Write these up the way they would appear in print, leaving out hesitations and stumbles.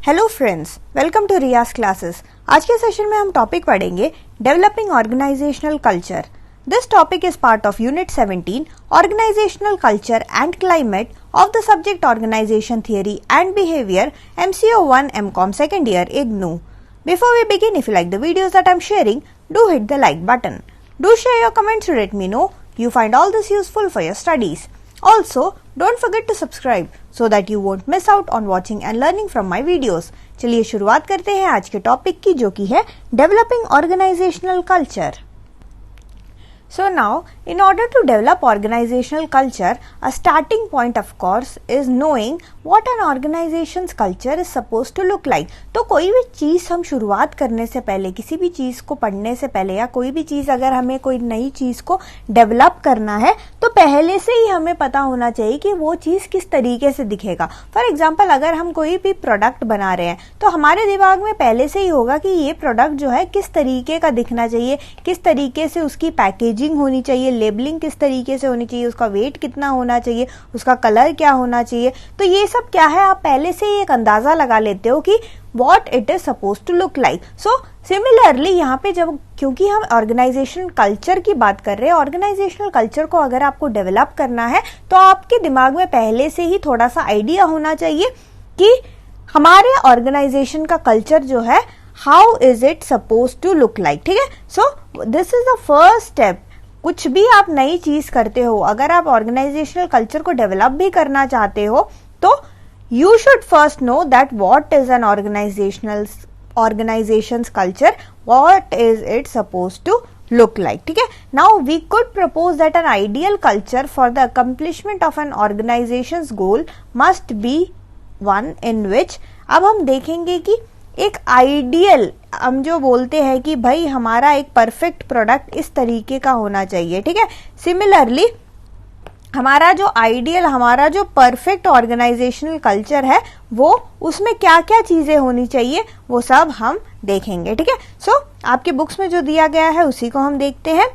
Hello friends, welcome to Riyaz classes. आज के session में हम टॉपिक पढ़ेंगे developing organisational culture. This topic is part of unit 17 organisational culture and climate of the subject organisation theory and behaviour MCO 1 MCOM second year IGNOU. Before we begin, if you like the videos that I'm sharing, do hit the like button. Do share your comments to let me know you find all this useful for your studies. Also, don't forget to subscribe so that you won't miss out on watching and learning from my videos. चलिए शुरुआत करते हैं आज के topic की, जो कि है developing organisational culture. So now, in order to develop organizational culture, a starting point of course is knowing what an organization's culture is supposed to look like. तो कोई भी चीज़ हम शुरुआत करने से पहले, किसी भी चीज़ को पढ़ने से पहले, या कोई भी चीज़ अगर हमें कोई नई चीज़ को डेवलप करना है, तो पहले से ही हमें पता होना चाहिए कि वो चीज़ किस तरीके से दिखेगा। फॉर एग्जाम्पल, अगर हम कोई भी प्रोडक्ट बना रहे हैं तो हमारे दिमाग में पहले से ही होगा कि ये प्रोडक्ट जो है किस तरीके का दिखना चाहिए, किस तरीके से उसकी पैकेजिंग होनी चाहिए, लेबलिंग किस तरीके से होनी चाहिए, उसका वेट कितना होना चाहिए, उसका कलर क्या होना चाहिए। तो ये सब क्या है, आप पहले से ही एक अंदाजा लगा लेते हो कि what it is supposed to look like. So similarly यहाँ पे जब, क्योंकि हम ऑर्गेनाइजेशन कल्चर की बात कर रहे हैं, ऑर्गेनाइजेशनल कल्चर को अगर आपको डेवलप करना है तो आपके दिमाग में पहले से ही थोड़ा सा आइडिया होना चाहिए कि हमारे ऑर्गेनाइजेशन का कल्चर जो है how is it suppose to look like. ठीक है, so this is the first step. कुछ भी आप नई चीज करते हो, अगर आप ऑर्गेनाइजेशनल कल्चर को डेवलप भी करना चाहते हो, तो you should first know that what is an organisation's culture, what is it suppose to look like. ठीक है, now we could propose that an ideal culture for the accomplishment of an organization's goal must be one in which, अब हम देखेंगे कि एक ideal, हम जो बोलते हैं कि भाई हमारा एक परफेक्ट प्रोडक्ट इस तरीके का होना चाहिए। ठीक है, सिमिलरली हमारा जो आइडियल, हमारा जो परफेक्ट ऑर्गेनाइजेशनल कल्चर है, वो उसमें क्या क्या चीजें होनी चाहिए वो सब हम देखेंगे। ठीक है, सो आपके बुक्स में जो दिया गया है उसी को हम देखते हैं।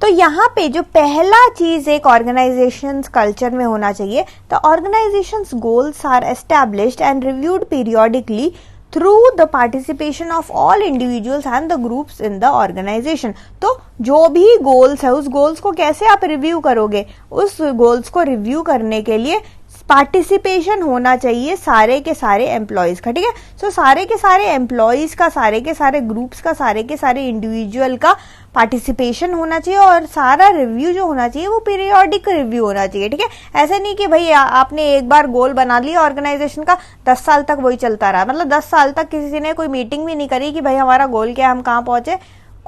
तो यहाँ पे जो पहला चीज एक ऑर्गेनाइजेशन कल्चर में होना चाहिए, the organisation's goals are established and reviewed periodically through the participation of all individuals and the groups in the organization. तो जो भी गोल्स है, उस गोल्स को कैसे आप रिव्यू करोगे? उस गोल्स को रिव्यू करने के लिए पार्टिसिपेशन होना चाहिए सारे के सारे एम्प्लॉयज का। ठीक है, सो सारे के सारे एम्प्लॉयज का, सारे के सारे ग्रुप्स का, सारे के सारे इंडिविजुअल का पार्टिसिपेशन होना चाहिए, और सारा रिव्यू जो होना चाहिए वो पीरियोडिक रिव्यू होना चाहिए। ठीक है, ऐसे नहीं कि भाई आपने एक बार गोल बना लिया ऑर्गेनाइजेशन का, 10 साल तक वही चलता रहा, मतलब 10 साल तक किसी ने कोई मीटिंग भी नहीं करी कि भाई हमारा गोल क्या है, हम कहाँ पहुंचे,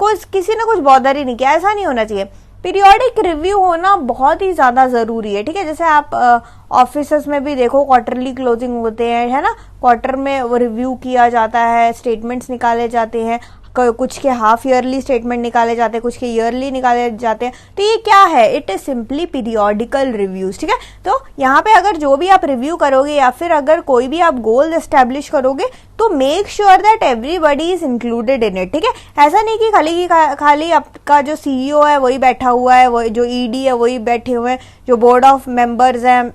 किसी ने कुछ बॉदर ही नहीं किया। ऐसा नहीं होना चाहिए। पीरियोडिक रिव्यू होना बहुत ही ज्यादा जरूरी है। ठीक है, जैसे आप ऑफिसेस में भी देखो, क्वार्टरली क्लोजिंग होते हैं, है ना, क्वार्टर में वो रिव्यू किया जाता है, स्टेटमेंट्स निकाले जाते हैं, कुछ के हाफ ईयरली स्टेटमेंट निकाले जाते हैं, कुछ के ईयरली निकाले जाते हैं। तो ये क्या है, it is simply periodical reviews. ठीक है, तो यहाँ पे अगर जो भी आप रिव्यू करोगे या फिर अगर कोई भी आप गोल एस्टेब्लिश करोगे, तो make sure that everybody is included in it. ठीक है, ऐसा नहीं कि खाली आपका जो CEO है वही बैठा हुआ है, वो जो ED है वही बैठे हुए हैं, जो बोर्ड ऑफ मेंबर्स हैं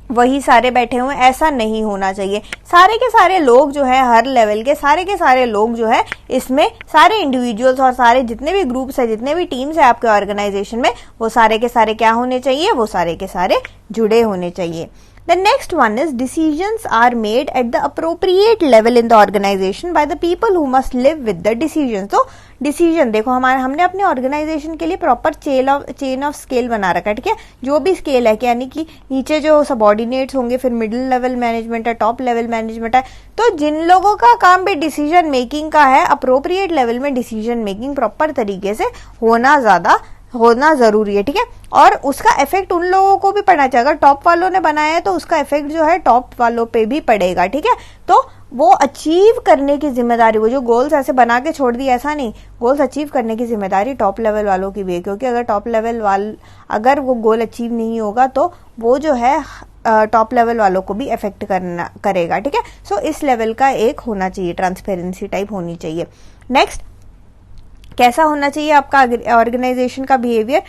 वही सारे बैठे हुए, ऐसा नहीं होना चाहिए। सारे के सारे लोग जो है, हर लेवल के सारे के लोग जो है, इसमें सारे इंडिविजुअल्स और सारे जितने भी ग्रुप्स है, जितने भी टीम्स है आपके ऑर्गेनाइजेशन में, वो सारे के सारे क्या होने चाहिए, वो सारे के सारे जुड़े होने चाहिए। The next one is decisions are made at the appropriate level in the organization by the people who must live with the decisions. तो डिसीजन देखो, हमने अपने ऑर्गेनाइजेशन के लिए प्रॉपर चेन ऑफ स्केल बना रखा है। ठीक है, जो भी स्केल है, यानी कि नीचे जो सबऑर्डिनेट्स होंगे, फिर मिडिल लेवल मैनेजमेंट है, टॉप लेवल मैनेजमेंट है। तो जिन लोगों का काम भी डिसीजन मेकिंग का है, अप्रोप्रिएट लेवल में डिसीजन मेकिंग प्रॉपर तरीके से होना जरूरी है। ठीक है, और उसका इफेक्ट उन लोगों को भी पड़ना चाहिए। अगर टॉप वालों ने बनाया है तो उसका इफेक्ट जो है टॉप वालों पे भी पड़ेगा। ठीक है, तो वो अचीव करने की जिम्मेदारी, वो जो गोल्स ऐसे बना के छोड़ दिए, ऐसा नहीं, गोल्स अचीव करने की जिम्मेदारी टॉप लेवल वालों की भी है। क्योंकि अगर टॉप लेवल अगर वो गोल अचीव नहीं होगा तो वो जो है टॉप लेवल वालों को भी इफेक्ट करेगा। ठीक है, सो इस लेवल का एक होना चाहिए, ट्रांसपेरेंसी टाइप होनी चाहिए। नेक्स्ट, कैसा होना चाहिए आपका ऑर्गेनाइजेशन का बिहेवियर,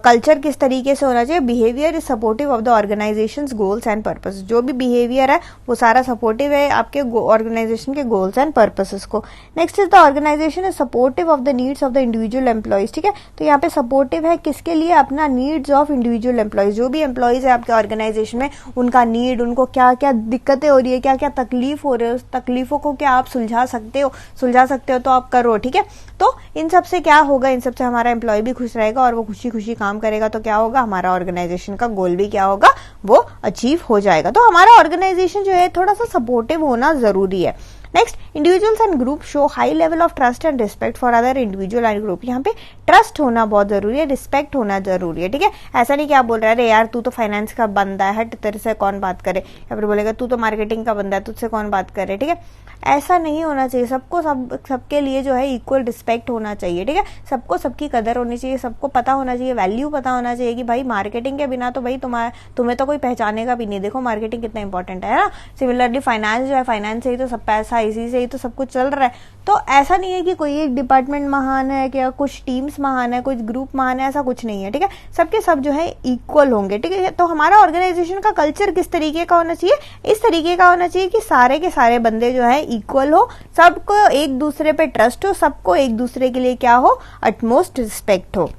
कल्चर किस तरीके से होना चाहिए, behaviour is supportive of the organisation goals and purpose, जो भी बिहेवियर है वो सारा सपोर्टिव है आपके ऑर्गेनाइजेशन के गोल्स एंड पर्पसेस को। Next is the organisation is supportive of the needs of the individual employees, ठीक है, तो यहाँ पे सपोर्टिव है किसके लिए, अपना नीड्स ऑफ इंडिविजुअल एम्प्लॉयज, जो भी एम्प्लॉयज है आपके ऑर्गेनाइजेशन में उनका नीड, उनको क्या क्या दिक्कतें हो रही है, क्या क्या तकलीफ हो रही है, उस तकलीफों को क्या आप सुलझा सकते हो तो आप करो, ठीक है। तो इन सब से क्या होगा, इन सब से हमारा एम्प्लॉय भी खुश रहेगा और वो खुशी खुशी काम करेगा, तो क्या होगा, हमारा ऑर्गेनाइजेशन का गोल भी क्या होगा, वो अचीव हो जाएगा। तो हमारा ऑर्गेनाइजेशन जो है थोड़ा सा सपोर्टिव होना जरूरी है। Next, individuals and group show high level of trust and respect for other individual and group, यहाँ पे ट्रस्ट होना बहुत जरूरी है, रिस्पेक्ट होना जरूरी है, ठीक है। ऐसा नहीं कि आप बोल रहे हैं अरे यार तू तो फाइनेंस का बंदा है, हट तेरे से कौन बात करे, या फिर बोलेगा तू तो मार्केटिंग का बंदा है, तुझसे कौन बात करे, ठीक है। ऐसा नहीं होना चाहिए, सबको सबके लिए जो है इक्वल रिस्पेक्ट होना चाहिए, ठीक है। सबको सबकी कदर होनी चाहिए, सबको पता होना चाहिए, वैल्यू पता होना चाहिए कि भाई मार्केटिंग के बिना तो भाई तुम्हें तो कोई पहचानेगा भी नहीं, देखो मार्केटिंग कितना इंपॉर्टेंट है ना। सिमिलरली फाइनेंस जो है, फाइनेंस से ही तो सब पैसा, इसी से ही तो सब कुछ चल रहा है। तो ऐसा नहीं है कि कोई एक डिपार्टमेंट महान है, क्या कुछ टीम्स महान है, कुछ ग्रुप महान है, ऐसा कुछ नहीं है, ठीक है। सबके सब जो है इक्वल होंगे, ठीक है। तो हमारा ऑर्गेनाइजेशन का कल्चर किस तरीके का होना चाहिए, इस तरीके का होना चाहिए कि सारे के सारे बंदे जो है इक्वल हो, सबको एक दूसरे पे ट्रस्ट हो, सबको एक दूसरे के लिए क्या हो, अटमोस्ट रिस्पेक्ट हो।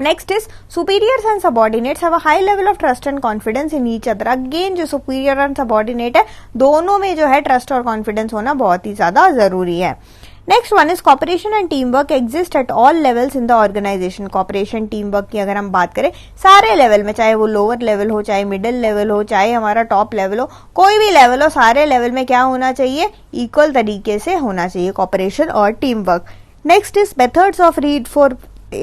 Next is superiors and subordinates have a high level of trust and confidence in each other. Again जो सुपीरियर एंड सबॉर्डिनेट है दोनों में जो है ट्रस्ट और कॉन्फिडेंस होना बहुत ही ज्यादा जरूरी है। Next one is cooperation and team work exist at all levels in the organisation. Cooperation team work की अगर हम बात करें सारे लेवल में, चाहे वो लोअर लेवल हो, चाहे मिडिल लेवल हो, चाहे हमारा टॉप लेवल हो, कोई भी लेवल हो, सारे लेवल में क्या होना चाहिए, इक्वल तरीके से होना चाहिए कॉपरेशन और team work. Next is methods of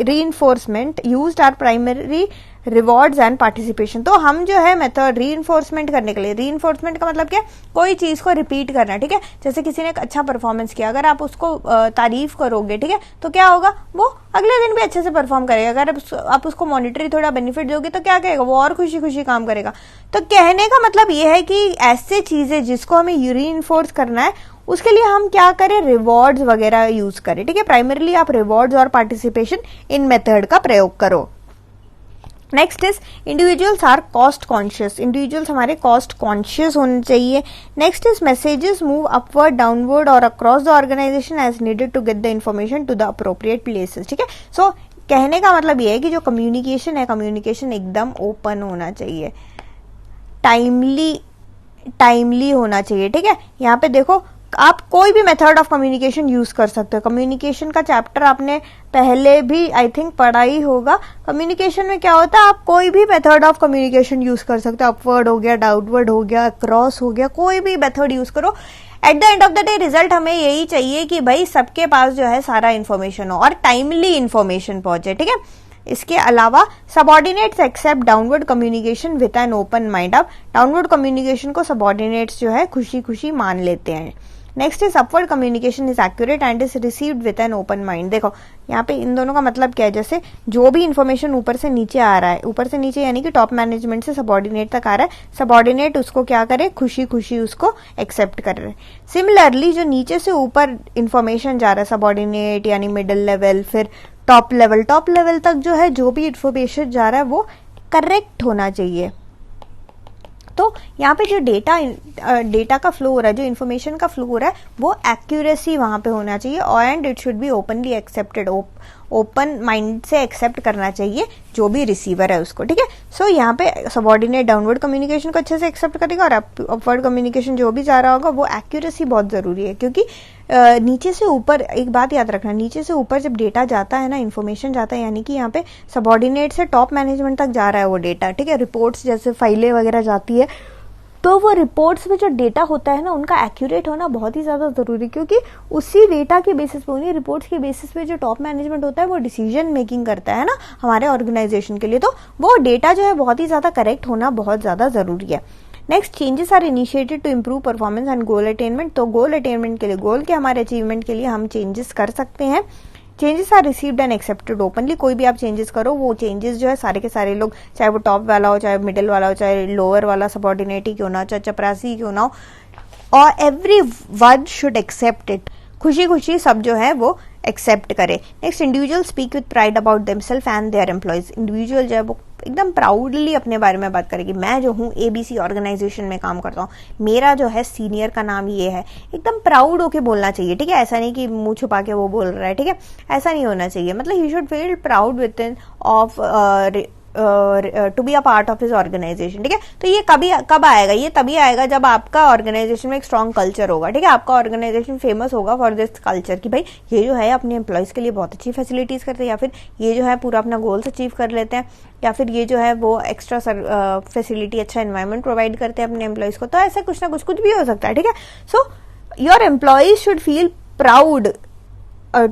reinforcement used are primary rewards and participation. तो हम जो है मेथड रीइंफोर्समेंट करने के लिए, रीइंफोर्समेंट का मतलब क्या, कोई चीज को रिपीट करना, ठीक है। जैसे किसी ने एक अच्छा परफॉर्मेंस किया, अगर आप उसको तारीफ करोगे, ठीक है, तो क्या होगा, वो अगले दिन भी अच्छे से परफॉर्म करेगा। अगर आप उसको मॉनिटरी थोड़ा बेनिफिट दोगे तो क्या करेगा, वो और खुशी खुशी काम करेगा। तो कहने का मतलब ये है कि ऐसे चीजें जिसको हमें रीइंफोर्स करना है उसके लिए हम क्या करें, रिवॉर्ड्स वगैरह यूज करें, ठीक है। प्राइमरीली आप रिवॉर्ड्स और पार्टिसिपेशन इन मेथड का प्रयोग करो। Next is individuals are cost conscious. Individuals हमारे कॉस्ट कॉन्शियस होने चाहिए। Next is messages move upward, downward और across the organisation as needed to get the information to the appropriate places, ठीक है। सो कहने का मतलब ये है कि जो कम्युनिकेशन है, कम्युनिकेशन एकदम ओपन होना चाहिए, टाइमली होना चाहिए, ठीक है। यहाँ पे देखो आप कोई भी मेथड ऑफ कम्युनिकेशन यूज कर सकते हो। कम्युनिकेशन का चैप्टर आपने पहले भी आई थिंक पढ़ा ही होगा। कम्युनिकेशन में क्या होता है, आप कोई भी मेथड ऑफ कम्युनिकेशन यूज कर सकते हो, अपवर्ड हो गया, डाउनवर्ड हो गया, क्रॉस हो गया, कोई भी मेथड यूज करो। At the end of the day result हमें यही चाहिए कि भाई सबके पास जो है सारा इन्फॉर्मेशन हो और टाइमली इन्फॉर्मेशन पहुंचे, ठीक है। इसके अलावा subordinates accept downward communication with an open mind. अब डाउनवर्ड कम्युनिकेशन को सबॉर्डिनेट्स जो है खुशी खुशी मान लेते हैं। Next is upward communication is accurate and is received with an open mind. देखो यहाँ पे इन दोनों का मतलब क्या है, जैसे जो भी इन्फॉर्मेशन ऊपर से नीचे आ रहा है, ऊपर से नीचे यानी कि टॉप मैनेजमेंट से सबॉर्डिनेट तक आ रहा है, सबॉर्डिनेट उसको क्या करे, खुशी खुशी उसको एक्सेप्ट कर रहे हैं। सिमिलरली जो नीचे से ऊपर इन्फॉर्मेशन जा रहा है, सबॉर्डिनेट यानी मिडिल लेवल, फिर टॉप लेवल तक जो है जो भी इन्फॉर्मेशन जा रहा है वो करेक्ट होना चाहिए। तो यहाँ पे जो डेटा का फ्लो हो रहा है, जो इन्फॉर्मेशन का फ्लो हो रहा है, वो एक्यूरेसी वहां पे होना चाहिए and it should be openly accepted. Open mind से एक्सेप्ट करना चाहिए जो भी रिसीवर है उसको, ठीक है। सो यहाँ पे सबॉर्डिनेट डाउनवर्ड कम्युनिकेशन को अच्छे से एक्सेप्ट करेगा और अपवर्ड कम्युनिकेशन जो भी जा रहा होगा वो एक्यूरेसी बहुत जरूरी है, क्योंकि नीचे से ऊपर एक बात याद रखना, नीचे से ऊपर जब डेटा जाता है ना, इन्फॉर्मेशन जाता है, यानी कि यहाँ पे सबॉर्डिनेट से टॉप मैनेजमेंट तक जा रहा है वो डेटा, ठीक है। रिपोर्ट्स जैसे फाइलें वगैरह जाती है, तो वो रिपोर्ट्स में जो डेटा होता है ना उनका एक्यूरेट होना बहुत ही ज्यादा जरूरी, क्योंकि उसी डेटा के बेसिस पे, उन्हीं रिपोर्ट्स के बेसिस पे जो टॉप मैनेजमेंट होता है वो डिसीजन मेकिंग करता है ना हमारे ऑर्गेनाइजेशन के लिए। तो वो डेटा जो है बहुत ही ज्यादा करेक्ट होना बहुत ज्यादा जरूरी है। Next, changes are initiated to improve performance and goal attainment. तो गोल अटेनमेंट के लिए, गोल के हमारे अचीवमेंट के लिए हम चेंजेस कर सकते हैं। Changes are received and accepted openly. कोई भी आप चेंजेस करो, वो चेंजेस जो है सारे के सारे लोग, चाहे वो टॉप वाला हो, चाहे मिडिल वाला हो, चाहे लोअर वाला सबॉर्डिनेट ही क्यों ना हो, चाहे चपरासी क्यों ना हो, और every one should accept it. खुशी खुशी सब जो है वो एक्सेप्ट करे। Next, individual speak with pride about themselves and their employees. Individual जो है वो एकदम प्राउडली अपने बारे में बात करेगी, मैं जो हूँ ABC ऑर्गेनाइजेशन में काम करता हूँ, मेरा जो है सीनियर का नाम ये है, एकदम प्राउड होके बोलना चाहिए, ठीक है। ऐसा नहीं कि मुंह छुपा के वो बोल रहा है, ठीक है, ऐसा नहीं होना चाहिए। मतलब he should feel proud with in of to be a part of his organisation, ठीक है। तो ये कब आएगा? ये तभी आएगा जब आपका ऑर्गेनाइजेशन में एक स्ट्रॉन्ग कल्चर होगा, ठीक है। आपका ऑर्गेनाइजेशन फेमस होगा फॉर दिस कल्चर कि भाई ये जो है अपने एम्प्लॉयज के लिए बहुत अच्छी फैसिलिटीज करते हैं, या फिर ये जो है पूरा अपना गोल्स अचीव कर लेते हैं, या फिर ये जो है वो एक्स्ट्रा फैसिलिटी, अच्छा एनवायरमेंट प्रोवाइड करते हैं अपने एम्प्लॉयज को। तो ऐसा कुछ ना कुछ भी हो सकता है, ठीक है। So your employees should feel proud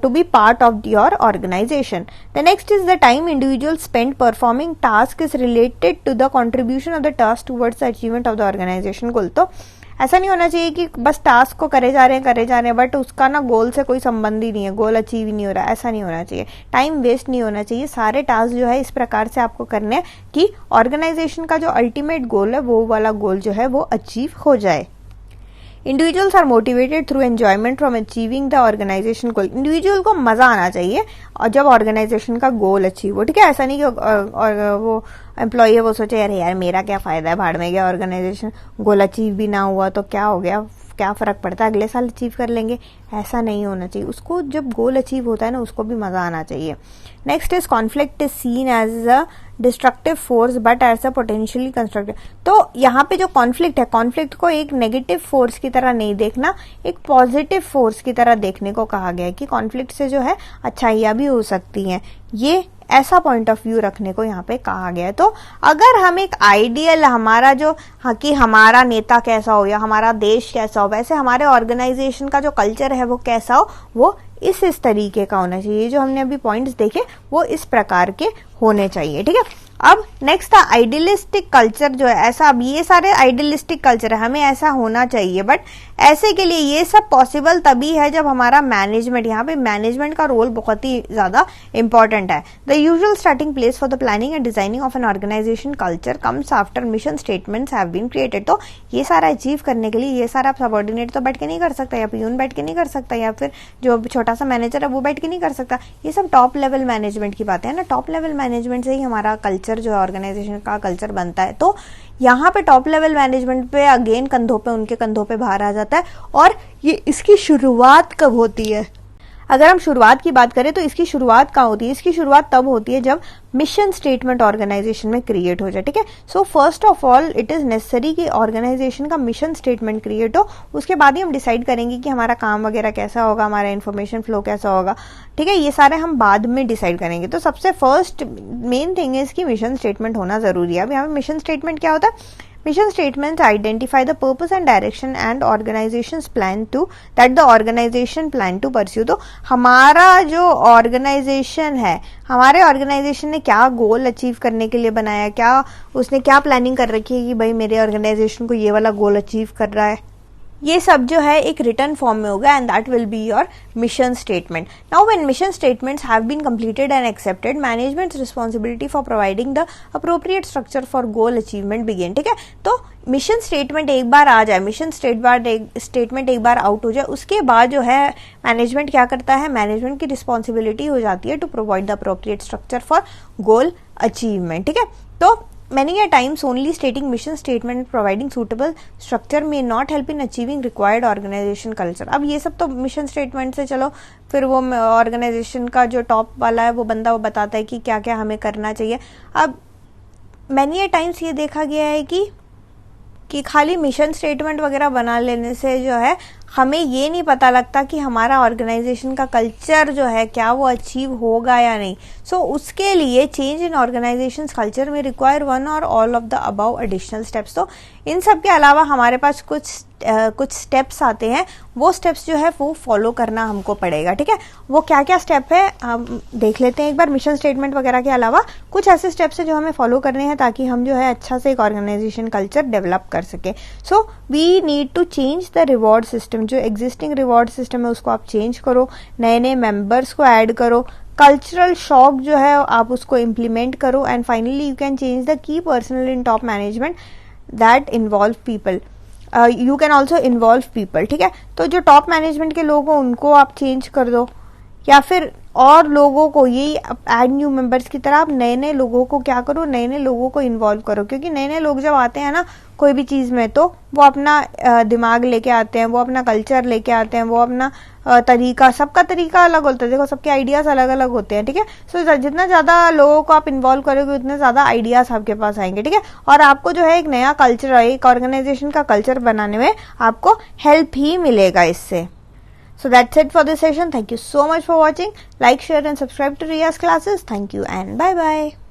to be part of your organization. The next is the time individuals spend performing task is related to the contribution of the task towards the achievement of the organization goal. तो ऐसा नहीं होना चाहिए कि बस task को करे जा रहे हैं बट उसका ना गोल से कोई संबंध ही नहीं है, गोल अचीव ही नहीं हो रहा है, ऐसा नहीं होना चाहिए। टाइम वेस्ट नहीं होना चाहिए, सारे टास्क जो है इस प्रकार से आपको करने हैं कि ऑर्गेनाइजेशन का जो अल्टीमेट गोल है वो वाला गोल जो है वो अचीव हो जाए। Individuals are motivated through enjoyment from achieving the organisation goal. Individual को मजा आना चाहिए और जब ऑर्गेनाइजेशन का गोल अचीव हो, ठीक है। ऐसा नहीं कि वो एम्प्लॉय है वो सोचे अरे यार मेरा क्या फायदा है, भाड़ में गया ऑर्गेनाइजेशन, गोल अचीव भी ना हुआ तो क्या हो गया, क्या फर्क पड़ता है, अगले साल अचीव कर लेंगे। ऐसा नहीं होना चाहिए, उसको जब गोल अचीव होता है ना उसको भी मजा आना चाहिए। Next is conflict is seen as a destructive force but as a potentially constructive. तो यहाँ पे जो कॉन्फ्लिक्ट है, कॉन्फ्लिक्ट को एक नेगेटिव फोर्स की तरह नहीं देखना, एक पॉजिटिव फोर्स की तरह देखने को कहा गया है कि कॉन्फ्लिक्ट से जो है अच्छाइयां भी हो सकती हैं, ये ऐसा पॉइंट ऑफ व्यू रखने को यहाँ पे कहा गया है। तो अगर हम एक आइडियल हमारा जो कि हमारा नेता कैसा हो या हमारा देश कैसा हो, वैसे हमारे ऑर्गेनाइजेशन का जो कल्चर है वो कैसा हो, वो इस तरीके का होना चाहिए। जो हमने अभी पॉइंट्स देखे वो इस प्रकार के होने चाहिए, ठीक है। अब नेक्स्ट था आइडियलिस्टिक कल्चर जो है ऐसा। अब ये सारे आइडियलिस्टिक कल्चर है, हमें ऐसा होना चाहिए, बट ऐसे के लिए ये सब पॉसिबल तभी है जब हमारा मैनेजमेंट, यहाँ पे मैनेजमेंट का रोल बहुत ही ज्यादा इंपॉर्टेंट है। The usual starting place for the planning and designing of an organisation culture comes after mission statements have been created. तो ये सारा अचीव करने के लिए ये सारा आप सबऑर्डिनेट तो बैठ के नहीं कर सकता, या पियून बैठ के नहीं कर सकता, या फिर जो छोटा सा मैनेजर है वो बैठ के नहीं कर सकता। ये सब टॉप लेवल मैनेजमेंट की बातें है ना, टॉप लेवल मैनेजमेंट से ही हमारा कल्चर जो है ऑर्गेनाइजेशन का कल्चर बनता है। तो यहाँ पे टॉप लेवल मैनेजमेंट पे अगेन उनके कंधों पे भार आ जाता है। और ये इसकी शुरुआत कब होती है? अगर हम शुरुआत की बात करें तो इसकी शुरुआत कहाँ होती है? इसकी शुरुआत तब होती है जब मिशन स्टेटमेंट ऑर्गेनाइजेशन में क्रिएट हो जाए, ठीक है। So first of all it is necessary कि ऑर्गेनाइजेशन का मिशन स्टेटमेंट क्रिएट हो, उसके बाद ही हम डिसाइड करेंगे कि हमारा काम वगैरह कैसा होगा, हमारा इन्फॉर्मेशन फ्लो कैसा होगा, ठीक है। ये सारे हम बाद में डिसाइड करेंगे। तो सबसे फर्स्ट मेन थिंग इज कि मिशन स्टेटमेंट होना जरूरी है। अब यहाँ पे मिशन स्टेटमेंट क्या होता है? Mission statements identify the purpose and direction and organization's plan to that the organization plan to pursue। तो हमारा जो ऑर्गेनाइजेशन है, हमारे ऑर्गेनाइजेशन ने क्या गोल अचीव करने के लिए बनाया, क्या उसने क्या प्लानिंग कर रखी है कि भाई मेरे ऑर्गेनाइजेशन को ये वाला गोल अचीव कर रहा है, ये सब जो है एक रिटर्न फॉर्म में होगा and that will be your mission statement. Now when mission statements have been completed and accepted, management's responsibility for providing the appropriate structure for goal achievement begin, ठीक है। तो मिशन स्टेटमेंट एक बार आ जाए, mission statement एक बार out हो जाए, उसके बाद जो है मैनेजमेंट क्या करता है? मैनेजमेंट की रिस्पॉन्सिबिलिटी हो जाती है to provide the appropriate structure for goal achievement, ठीक है। तो many a times only stating mission statement and providing suitable structure may not help in achieving required organization culture। अब ये सब तो मिशन स्टेटमेंट से चलो, फिर वो ऑर्गेनाइजेशन का जो टॉप वाला है वो बंदा वो बताता है कि क्या क्या हमें करना चाहिए। अब many a times ये देखा गया है कि खाली मिशन स्टेटमेंट वगैरह बना लेने से जो है हमें ये नहीं पता लगता कि हमारा ऑर्गेनाइजेशन का कल्चर जो है क्या वो अचीव होगा या नहीं। सो उसके लिए चेंज इन ऑर्गेनाइजेशन कल्चर में रिक्वायर वन और all of the above additional steps. तो इन सब के अलावा हमारे पास कुछ स्टेप्स आते हैं, वो स्टेप्स जो है वो फॉलो करना हमको पड़ेगा, ठीक है। वो क्या क्या स्टेप है हम देख लेते हैं एक बार। मिशन स्टेटमेंट वगैरह के अलावा कुछ ऐसे स्टेप्स है जो हमें फॉलो करने हैं ताकि हम जो है अच्छा से एक ऑर्गेनाइजेशन कल्चर डेवलप कर सके। So we need to change the reward system. जो एग्जिस्टिंग रिवॉर्ड सिस्टम है उसको आप चेंज करो, नए नए मेंबर्स को ऐड करो, कल्चरल शॉक जो है आप उसको इम्प्लीमेंट करो, and finally you can change the key personal in top management that involve people. You can also involve people, ठीक है। तो जो टॉप मैनेजमेंट के लोग हो उनको आप चेंज कर दो, या फिर और लोगों को, यही ऐड न्यू मेंबर्स की तरह आप नए नए लोगों को क्या करो, नए नए लोगों को इन्वॉल्व करो, क्योंकि नए नए लोग जब आते हैं ना कोई भी चीज़ में, तो वो अपना दिमाग लेके आते हैं, वो अपना कल्चर लेके आते हैं, वो अपना तरीका, सबका तरीका अलग होता है, देखो सबके आइडियाज़ अलग अलग होते हैं, ठीक है। सो जितना ज़्यादा लोगों को आप इन्वॉल्व करोगे उतने ज़्यादा आइडियाज़ आपके पास आएंगे, ठीक है। और आपको जो है एक नया कल्चर, एक ऑर्गेनाइजेशन का कल्चर बनाने में आपको हेल्प ही मिलेगा इससे। So that's it for this session. Thank you so much for watching. Like, share and subscribe to Riya's classes. Thank you and bye bye.